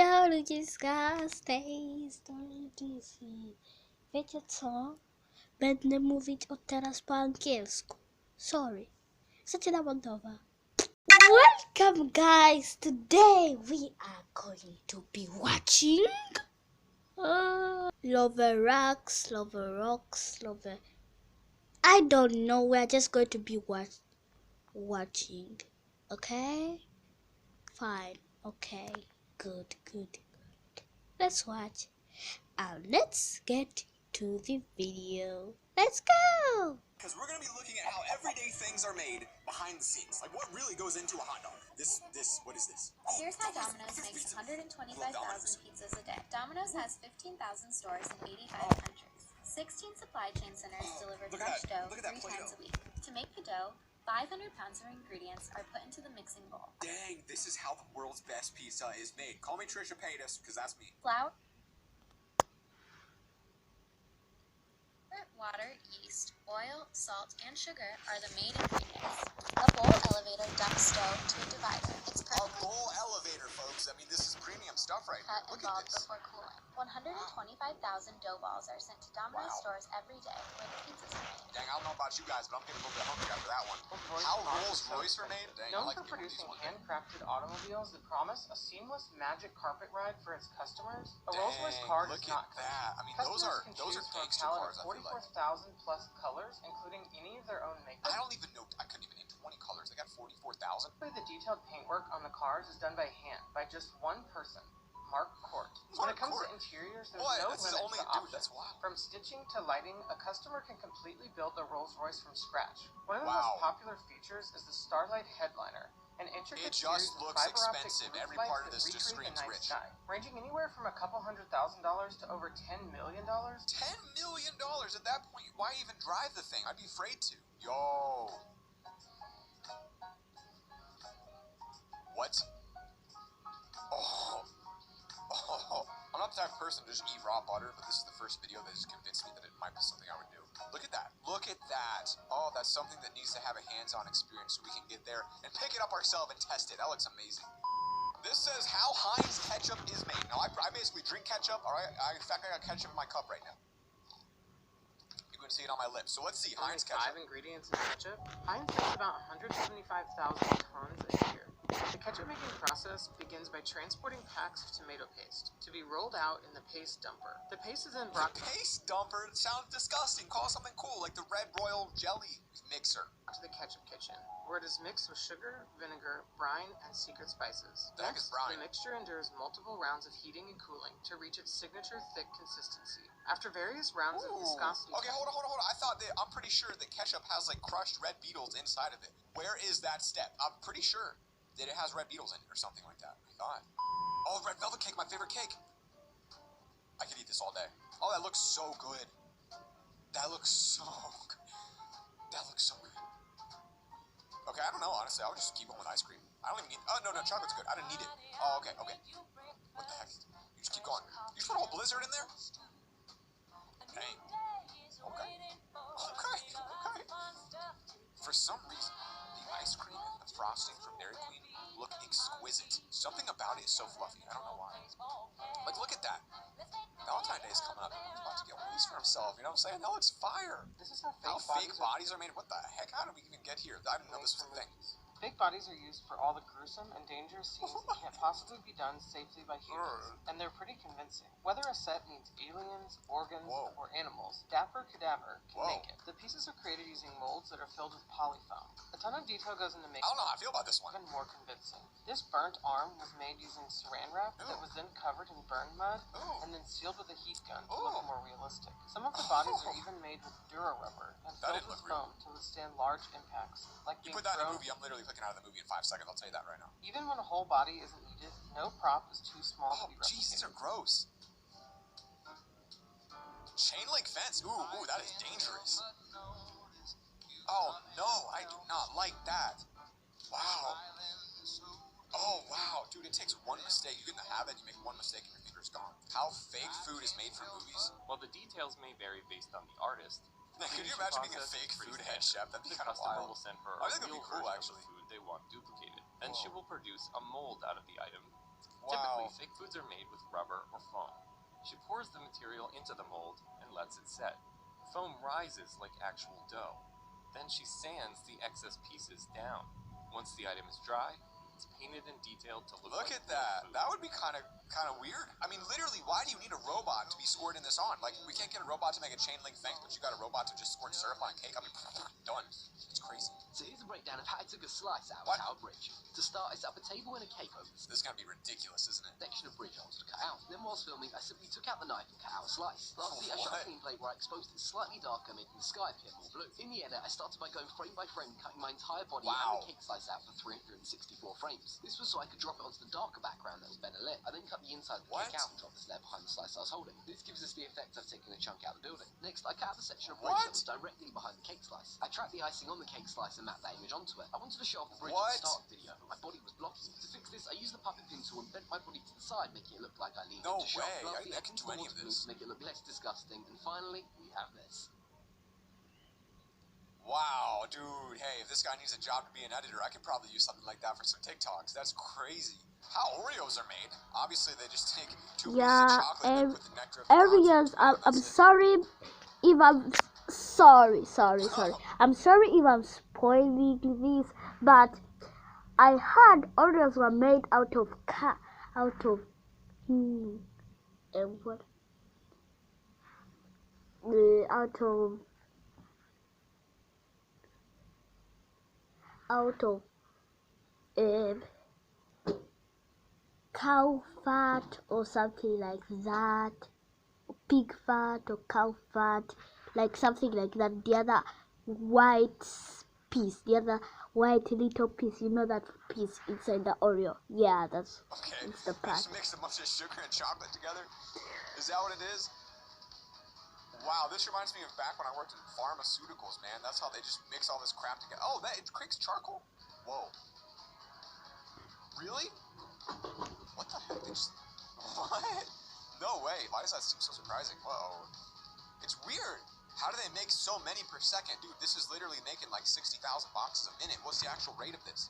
Eu desgastej, stoi. Wiecie co? Będę mówić od teraz po angielsku. Sorry. Zaczynam od nowa. Welcome guys! Today we are going to be watching Lover Rocks, I don't know, we are just going to be watching. Okay? Fine. Okay. Good. Let's watch. Let's get to the video. Let's go! Because we're going to be looking at how everyday things are made behind the scenes. Like what really goes into a hot dog. What is this? Here's how Domino's makes 125,000 pizzas a day. Domino's has 15,000 stores in 85 countries. 16 supply chain centers deliver fresh dough 3 times a week. To make the dough, 500 pounds of ingredients are put into the mixing bowl. Dang, this is how the world's best pizza is made. Call me Trisha Paytas, because that's me. Flour, water, yeast, oil, salt, and sugar are the main ingredients. A bowl elevator dumps dough to a divider. It's A bowl elevator, folks. I mean, this is premium stuff right cut here. and Look at balled this. before cooling. 125,000 dough balls are sent to Domino's stores every day where the pizzas are made. Dang, I don't know about you guys, but I'm getting a little bit hungry after that one. How Rolls-Royce are made? Dang, Known I like for to get one of these producing one day. handcrafted automobiles that promise a seamless magic carpet ride for its customers, a Dang, Rolls-Royce car look does at not come. that. I mean, those Customers are can choose from a gangster palette cars, of I feel like. 44,000 plus colors, including any of their own makeup. I don't even know. I couldn't even name 20 colors. They got 44,000. The detailed paintwork on the cars is done by hand by just one person, Mark Court. When it comes to interiors, there's no This is limit only to a dude. options. That's wild. From stitching to lighting, a customer can completely build the Rolls-Royce from scratch. One of the Wow. most popular features is the Starlight headliner, an intricate It series just of looks fiber optic expensive. roof Every lights part of that this just recreate the screams night rich. sky, ranging anywhere from a couple $100,000 to over $10 million. $10 million at that point. Why even drive the thing? I'd be afraid to. Yo. What? Oh. I'm not the type of person to just eat raw butter, but this is the first video that just convinced me that it might be something I would do. Look at that. Look at that. Oh, that's something that needs to have a hands-on experience so we can get there and pick it up ourselves and test it. That looks amazing. This says how Heinz ketchup is made. Now, I basically drink ketchup, all right? In fact, I got ketchup in my cup right now. You can see it on my lips. So let's see, Heinz Only 5 ketchup. ingredients in ketchup. Heinz makes about 175,000 tons a year. The ketchup making process begins by transporting packs of tomato paste to be rolled out in the paste dumper. The paste is then brought The paste dumper sounds disgusting. Call it something cool, like the Red Royal Jelly mixer. to the ketchup kitchen, where it is mixed with sugar, vinegar, brine, and secret spices. The heck is Next, brine? the mixture endures multiple rounds of heating and cooling to reach its signature thick consistency. After various rounds of viscosity Okay, hold on. I'm pretty sure that ketchup has like crushed red beetles inside of it. Where is that step? I'm pretty sure that it has red beetles in it or something like that. I thought. Oh, red velvet cake, my favorite cake. I could eat this all day. Oh, that looks so good. That looks so good. That looks so good. Okay, I don't know, honestly. I would just keep going with ice cream. I don't even need... Oh, no, chocolate's good. I don't need it. Oh, okay. What the heck? You just keep going. You just put a whole blizzard in there? Dang. Okay. For some reason, the ice cream and the frosting from Dairy Queen look exquisite. Something about it is so fluffy. I don't know why. Like, look at that. Valentine's Day is coming up. He's about to get one of these for himself. You know what I'm saying? That looks fire. This is how Fake bodies are made. What the heck? How did we even get here? I didn't know this was a thing. Fake bodies are used for all the gruesome and dangerous scenes that can't possibly be done safely by humans, and they're pretty convincing. Whether a set needs aliens, organs, or animals, Dapper Cadaver can make it. The pieces are created using molds that are filled with polyfoam. A ton of detail goes into making I don't know how I feel about this one. even more convincing. This burnt arm was made using saran wrap that was then covered in burned mud and then sealed with a heat gun to look more realistic. Some of the bodies are even made with Dura rubber and filled with foam to withstand large impacts, like You being put that in a thrown. movie, I'm literally clicking out of the movie in 5 seconds. I'll tell you that right now. Even when a whole body isn't needed, no prop is too small to Oh, be jeez, these are replicated. gross. Chain link fence. Ooh, that is dangerous. Oh, no, I do not like that. Wow. Oh, wow. Dude, it takes one mistake. You get in the habit, you make one mistake, and your finger's gone. How fake food is made from movies. While the details may vary based on the artist, Could you imagine being a fake food head chef? That'd be the kind of customer wild. will send her I a think that'd be real cool, version actually. of the food they want duplicated, and she will produce a mold out of the item, Wow. typically Fake foods are made with rubber or foam. She pours the material into the mold and lets it set. Foam rises like actual dough. Then she sands the excess pieces down. Once the item is dry, it's painted and detailed to look Look like at real that. food. That would be kind of weird. I mean, literally, why do you need a robot to be squirting this on? Like, we can't get a robot to make a chain link fence, but you got a robot to just squirt syrup on a cake. I mean, done. It's crazy. So here's a breakdown of how I took a slice out of What? a Tower Bridge. To start, I set up a table and a cake over This is gonna be ridiculous, isn't it? section of bridge I wanted to cut out. Then whilst filming, I simply took out the knife and cut out a slice. Lastly, I shot a What? clean plate where I exposed it slightly darker, making the sky appear more blue. In the edit, I started by going frame by frame, cutting my entire body Wow. and the cake slice out for 364 frames. This was so I could drop it onto the darker background that was better lit. I then cut the inside of the cake What? out and dropped this layer behind the slice I was holding. This gives us the effect of taking a chunk out of the building. Next, I cut out the section of bridge What? that was directly behind the cake slice. I tracked the icing on the cake slice and mapped that image onto it. I wanted to show off the bridge What? at the start of the video, but my body was blocking it. To fix this, I used the puppet pin tool and bent my body to the side, making it look like I leaned No into shot. way. Lastly, I can do any of this. to make it look less disgusting. And finally, we have this. Wow, dude. Hey, if this guy needs a job to be an editor, I could probably use something like that for some TikToks. That's crazy. How Oreos are made? Obviously, they just take two pieces of chocolate and put the nectar of the Areas, concentrate, I'm that's it. sorry if I'm sorry. I'm sorry if I'm spoiling this, but I heard Oreos were made out of what? Out of cow fat or something like that, pig fat or cow fat, like something like that. The other white piece, the other white little piece, you know, that piece inside the Oreo. Yeah, that's Okay, it's the they part. just mix a bunch of sugar and chocolate together? Is that what it is? Wow, this reminds me of back when I worked in pharmaceuticals, man. That's how they just mix all this crap together. Oh, it creates charcoal? Whoa. Really? What the heck? They just... What? No way. Why does that seem so surprising? Whoa. It's weird. How do they make so many per second? Dude, this is literally making like 60,000 boxes a minute. What's the actual rate of this?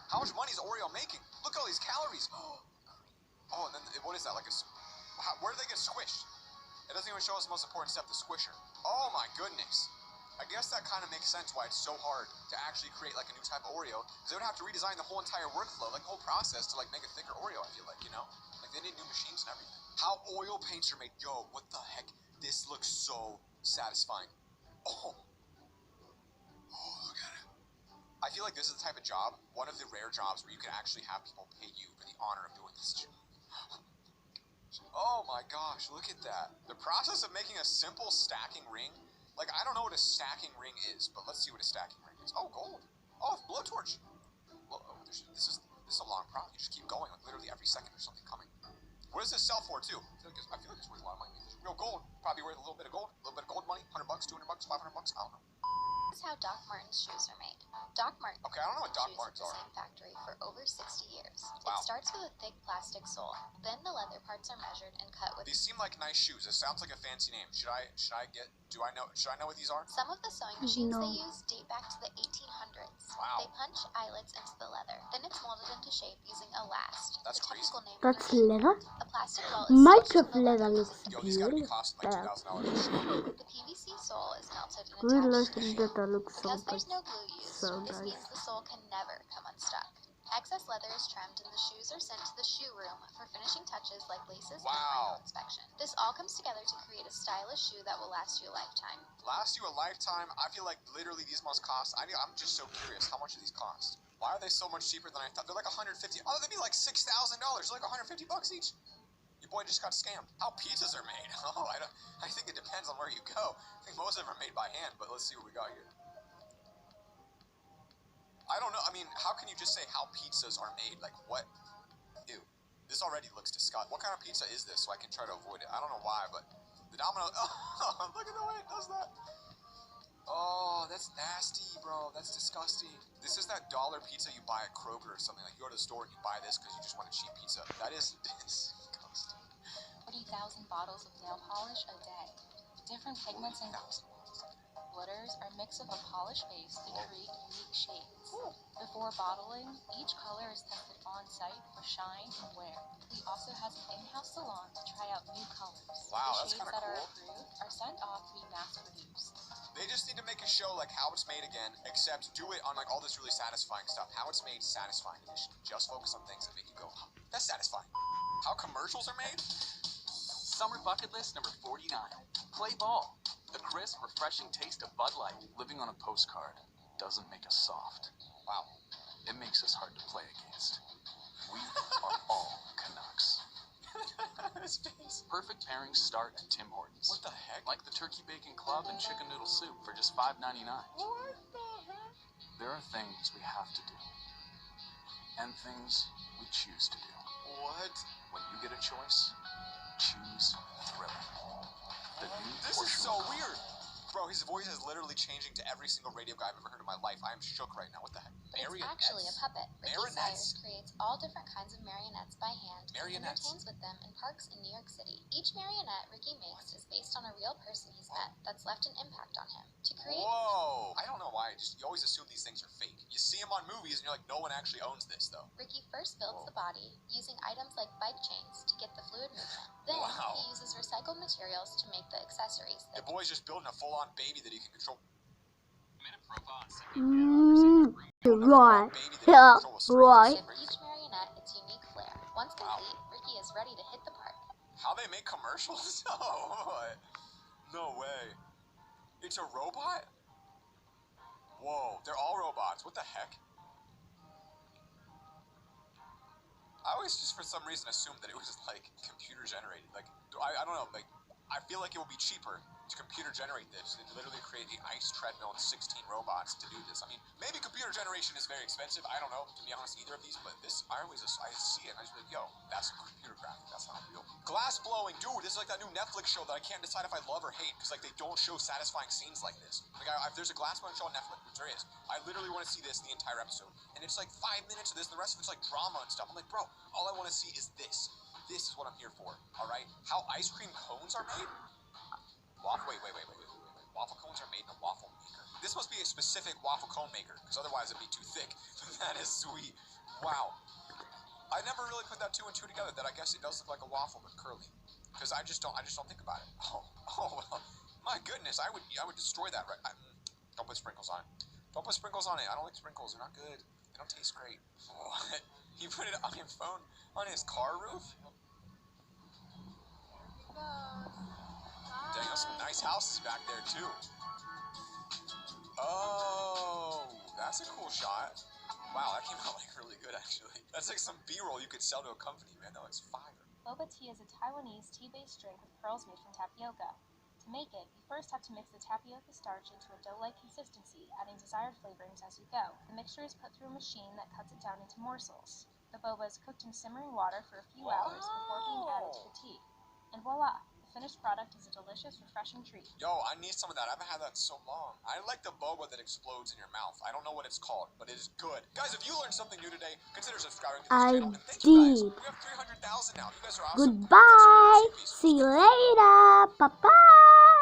How much money is Oreo making? Look at all these calories. Oh, and then what is that? Like where do they get squished? It doesn't even show us the most important step, the squisher. Oh my goodness. I guess that kind of makes sense why it's so hard to actually create like a new type of Oreo, because they would have to redesign the whole entire workflow, like the whole process to like make a thicker Oreo, I feel like, you know? Like they need new machines and everything. How oil paints are made. Yo, what the heck? This looks so satisfying. Oh, look at it. I feel like this is the type of job, one of the rare jobs where you can actually have people pay you for the honor of doing this job. Oh my gosh, look at that. The process of making a simple stacking ring, like I don't know what a stacking ring is, but let's see what a stacking ring is. Oh, gold. Oh, blowtorch. Well, this is a long process. You just keep going, like literally every second there's something coming. What does this sell for too? I feel like it's worth a lot of money. Real gold, probably worth a little bit of gold money, $100, $200, $500, I don't know. This is how Doc Martens shoes are made. Doc Martens Okay, I don't know what Doc shoes Martens at the are. same factory for over 60 years. Wow. It starts with a thick plastic sole. Then the leather parts are measured and cut with. These seem like nice shoes. It sounds like a fancy name. Should I know what these are? Some of the sewing machines No. they use date back to the 1800s. Wow. They punch eyelets into the leather. Then it's molded into shape using a last. That's the technical name That's for it. leather. A plastic ball is Minecraft stitched in the leather looks Yo, these gotta be costing like beautiful. $2,000 a shoe. The PVC sole is melted and Real attached life to the shoe. leather looks so Because there's good. no glue used, So this nice. means the sole can never come unstuck. Excess leather is trimmed and the shoes are sent to the shoe room for finishing touches like laces and Wow. final inspection. This all comes together to create a stylish shoe that will last you a lifetime. Last you a lifetime. I feel like literally these must cost. I'm just so curious. How much do these cost? Why are they so much cheaper than I thought? They're like $150. Oh, they'd be like $6,000. They're like $150 each. Your boy just got scammed. How pizzas are made? Oh, I think it depends on where you go. I think most of them are made by hand, but let's see what we got here. I don't know. I mean, how can you just say how pizzas are made? Like, what? Ew. This already looks disgusting. What kind of pizza is this so I can try to avoid it? I don't know why, but the Domino... Oh, look at the way it does that. Oh, that's nasty, bro. That's disgusting. This is that dollar pizza you buy at Kroger or something. Like, you go to the store and you buy this because you just want a cheap pizza. That is disgusting. 40,000 bottles of nail polish a day. Different pigments and glitters are mixed with a polished base to create unique shades. Before bottling, each color is tested on site for shine and wear. We also has an in-house salon to try out new colors. Wow, The that's shades kinda that are cool. approved are sent off to be mass-produced. They just need to make a show like How It's Made again, except do it on like all this really satisfying stuff. How It's Made Satisfying Edition. Just focus on things that make you go, oh, that's satisfying. How commercials are made? Summer bucket list number 49. Play ball. The crisp, refreshing taste of Bud Light. Living on a postcard doesn't make us soft. Wow. It makes us hard to play against. We are all Canucks. His face. Perfect pairings start at Tim Hortons. What the heck? Like the turkey bacon club and chicken noodle soup for just $5.99. What the heck? There are things we have to do. And things we choose to do. What? When you get a choice, choose thrill. The new This is Porsche so Macan. weird. Bro, his voice is literally changing to every single radio guy I've ever heard in my life. I am shook right now. What the heck? It's actually a puppet. Ricky Marionettes? Sayers creates all different kinds of marionettes by hand and Marionettes. entertains with them in parks in New York City. Each marionette Ricky makes is based on a real person he's met that's left an impact on him. To create Whoa! I don't know why. You always assume these things are fake. You see them on movies and you're like, no one actually owns this, though. Ricky first builds the body using items like bike chains to get the fluid movement. Then Wow. he uses recycled materials to make the accessories Your that boy's just building a full-on baby that he can control. Right. Baby that he Yeah, can control with strings. right. give each marionette its unique flair. Once complete, Ricky is ready to hit the park. How they make commercials? Oh, no way. It's a robot? Whoa, they're all robots. What the heck? I always just for some reason assumed that it was like computer generated. Like, I don't know, like, I feel like it would be cheaper to computer generate this than literally create the ice treadmill and 16 robots to do this. I mean, maybe computer generation is very expensive. I don't know, to be honest, either of these, but this, I see it and I just be like, yo, that's a computer graphic. That's not real. Glass blowing. Dude, this is like that new Netflix show that I can't decide if I love or hate because, like, they don't show satisfying scenes like this. Like, if there's a glass blowing show on Netflix, which there is, I literally want to see this the entire episode. And it's like 5 minutes of this and the rest of it's like drama and stuff. I'm like, bro, all I want to see is this. This is what I'm here for, all right? How ice cream cones are made? Wait. Waffle cones are made in a waffle maker. This must be a specific waffle cone maker, because otherwise it'd be too thick. That is sweet. Wow. I never really put that two and two together, that I guess it does look like a waffle, but curly. Because I just don't think about it. Oh, well, my goodness, I would destroy that, right? Don't put sprinkles on it. Don't put sprinkles on it. I don't like sprinkles. They're not good. They don't taste great. What? You put it on your phone, on his car roof? Dang, there's some nice houses back there, too. Oh, that's a cool shot. Wow, that came out like really good, actually. That's like some B-roll you could sell to a company, man. That looks fire. Boba tea is a Taiwanese tea-based drink with pearls made from tapioca. To make it, you first have to mix the tapioca starch into a dough-like consistency, adding desired flavorings as you go. The mixture is put through a machine that cuts it down into morsels. The boba is cooked in simmering water for a few hours before being added to the tea. And voila! The finished product is a delicious, refreshing treat. Yo, I need some of that. I haven't had that in so long. I like the boba that explodes in your mouth. I don't know what it's called, but it is good. Guys, if you learned something new today, consider subscribing to this channel. And thank you guys. We have 300,000 now. You guys are awesome. Goodbye. See you later. Bye-bye.